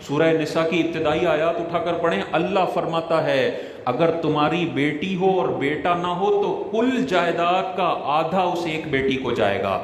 سورہ نساء کی ابتدائی آیات اٹھا کر پڑھیں، اللہ فرماتا ہے اگر تمہاری بیٹی ہو اور بیٹا نہ ہو تو کل جائیداد کا آدھا اس ایک بیٹی کو جائے گا،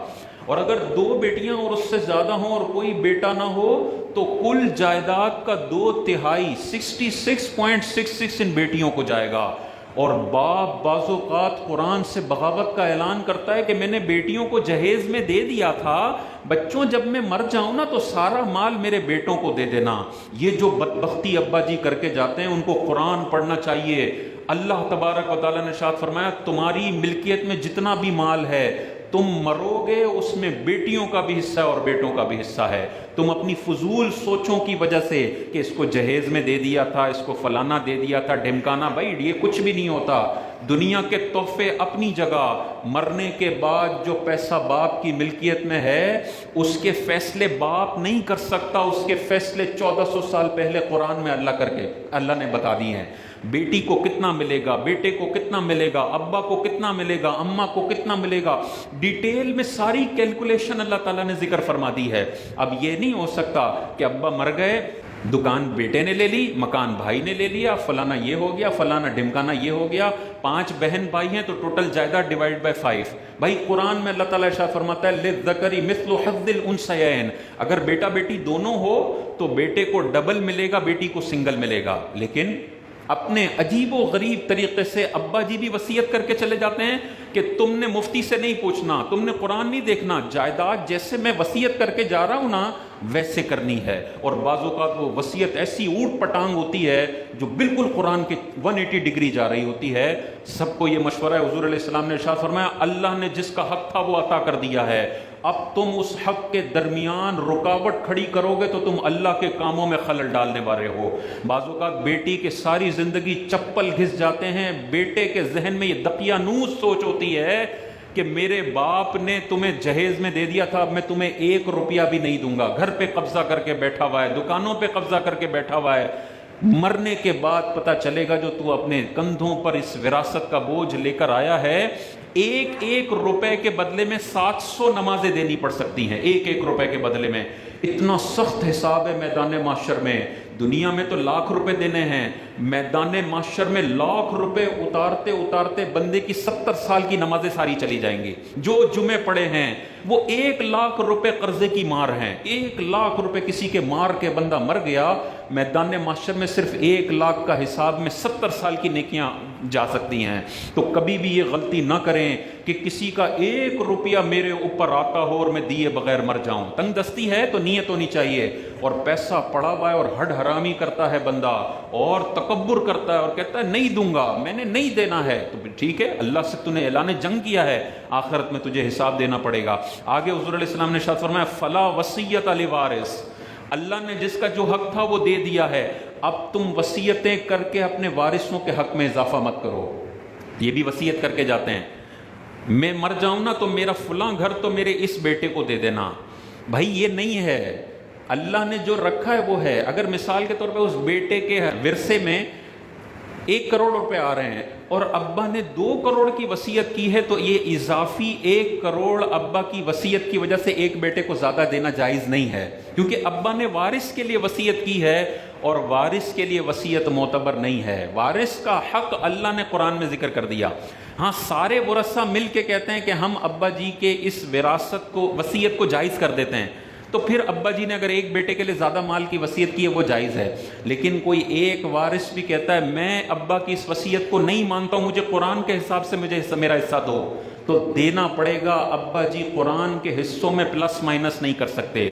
اور اگر دو بیٹیاں اور اس سے زیادہ ہوں اور کوئی بیٹا نہ ہو تو کل جائیداد کا 2/3 66.66 ان بیٹیوں کو جائے گا۔ اور باپ بعض اوقات قرآن سے بغاوت کا اعلان کرتا ہے کہ میں نے بیٹیوں کو جہیز میں دے دیا تھا، بچوں جب میں مر جاؤں نا تو سارا مال میرے بیٹوں کو دے دینا۔ یہ جو بدبختی ابا جی کر کے جاتے ہیں ان کو قرآن پڑھنا چاہیے۔ اللہ تبارک و تعالیٰ نے ارشاد فرمایا تمہاری ملکیت میں جتنا بھی مال ہے تم مرو گے اس میں بیٹیوں کا بھی حصہ ہے اور بیٹوں کا بھی حصہ ہے۔ تم اپنی فضول سوچوں کی وجہ سے کہ اس کو جہیز میں دے دیا تھا، اس کو فلانا دے دیا تھا، ڈھمکانا، بھائی یہ کچھ بھی نہیں ہوتا۔ دنیا کے تحفے اپنی جگہ، مرنے کے بعد جو پیسہ باپ کی ملکیت میں ہے اس کے فیصلے باپ نہیں کر سکتا، اس کے فیصلے 1400 سال پہلے قرآن میں اللہ نے بتا دیے ہیں۔ بیٹی کو کتنا ملے گا، بیٹے کو کتنا ملے گا، ابا کو کتنا ملے گا، اماں کو کتنا ملے گا، ڈیٹیل میں ساری کیلکولیشن اللہ تعالیٰ نے ذکر فرما دی ہے۔ اب یہ نہیں ہو سکتا کہ ابا مر گئے، دکان بیٹے نے لے لی، مکان بھائی نے لے لیا، فلانا یہ ہو گیا، فلانا ڈھمکانا یہ ہو گیا، 5 بہن بھائی ہیں تو ٹوٹل جائیداد ڈیوائڈ بائی 5۔ بھائی قرآن میں اللہ تعالیٰ ارشاد فرماتا ہے للذکر مثل حظ الانثیین، اگر بیٹا بیٹی دونوں ہو تو بیٹے کو ڈبل ملے گا، بیٹی کو سنگل ملے گا۔ لیکن اپنے عجیب و غریب طریقے سے ابا جی بھی وصیت کر کے چلے جاتے ہیں کہ تم نے مفتی سے نہیں پوچھنا، تم نے قرآن نہیں دیکھنا، جائیداد جیسے میں وصیت کر کے جا رہا ہوں نا ویسے کرنی ہے۔ اور بعض اوقات وہ وصیت ایسی اوٹ پٹانگ ہوتی ہے جو بالکل قرآن کے 180 ڈگری جا رہی ہوتی ہے۔ سب کو یہ مشورہ ہے، حضور علیہ السلام نے ارشاد فرمایا اللہ نے جس کا حق تھا وہ عطا کر دیا ہے، اب تم اس حق کے درمیان رکاوٹ کھڑی کرو گے تو تم اللہ کے کاموں میں خلل ڈالنے والے ہو۔ بعض اوقات بیٹی کے ساری زندگی چپل گھس جاتے ہیں، بیٹے کے ذہن میں یہ دقیانوس سوچ ہوتی ہے کہ میرے باپ نے تمہیں جہیز میں دے دیا تھا، اب میں تمہیں 1 روپیہ بھی نہیں دوں گا، گھر پہ قبضہ کر کے بیٹھا ہوا ہے، دکانوں پہ قبضہ کر کے بیٹھا ہوا ہے۔ مرنے کے بعد پتہ چلے گا جو تو اپنے کندھوں پر اس وراثت کا بوجھ لے کر آیا ہے، 1 روپے کے بدلے میں 700 نمازیں دینی پڑ سکتی ہیں، 1 روپے کے بدلے میں۔ اتنا سخت حساب ہے میدان محشر میں۔ دنیا میں تو لاکھ روپے دینے ہیں، میدان محشر میں لاکھ روپے اتارتے اتارتے بندے کی 70 سال کی نمازیں ساری چلی جائیں گی۔ جو جمعے پڑے ہیں وہ 1 لاکھ روپے قرضے کی مار ہیں، 1 لاکھ روپے کسی کے مار کے بندہ مر گیا، میدان محشر میں صرف 1 لاکھ کا حساب میں 70 سال کی نیکیاں جا سکتی ہیں۔ تو کبھی بھی یہ غلطی نہ کریں کہ کسی کا 1 روپیہ میرے اوپر آتا ہو اور میں دیے بغیر مر جاؤں۔ تنگ دستی ہے تو نیت ہونی چاہیے، اور پیسہ پڑا ہوا ہے اور ہڈ حرامی کرتا ہے بندہ اور تکبر کرتا ہے اور کہتا ہے نہیں دوں گا، میں نے نہیں دینا ہے، تو ٹھیک ہے، اللہ سے تو نے اعلان جنگ کیا ہے، آخرت میں تجھے حساب دینا پڑے گا۔ آگے حضور علیہ السلام نے ارشاد فرمایا فلا وصیت لوارث، اللہ نے جس کا جو حق تھا وہ دے دیا ہے، اب تم وصیتیں کر کے اپنے وارثوں کے حق میں اضافہ مت کرو۔ یہ بھی وصیت کر کے جاتے ہیں میں مر جاؤں نا تو میرا فلاں گھر تو میرے اس بیٹے کو دے دینا۔ بھائی یہ نہیں ہے، اللہ نے جو رکھا ہے وہ ہے۔ اگر مثال کے طور پہ اس بیٹے کے ورثے میں 1 کروڑ روپے آ رہے ہیں اور ابا نے 2 کروڑ کی وصیت کی ہے تو یہ اضافی 1 کروڑ ابا کی وصیت کی وجہ سے ایک بیٹے کو زیادہ دینا جائز نہیں ہے، کیونکہ ابا نے وارث کے لیے وصیت کی ہے اور وارث کے لیے وصیت معتبر نہیں ہے۔ وارث کا حق اللہ نے قرآن میں ذکر کر دیا۔ ہاں سارے ورثہ مل کے کہتے ہیں کہ ہم ابا جی کے اس وراثت کو وصیت کو جائز کر دیتے ہیں، تو پھر ابا جی نے اگر ایک بیٹے کے لیے زیادہ مال کی وصیت کی ہے وہ جائز ہے۔ لیکن کوئی ایک وارث بھی کہتا ہے میں ابا کی اس وصیت کو نہیں مانتا ہوں، مجھے قرآن کے حساب سے مجھے میرا حصہ دو، تو دینا پڑے گا۔ ابا جی قرآن کے حصوں میں پلس مائنس نہیں کر سکتے۔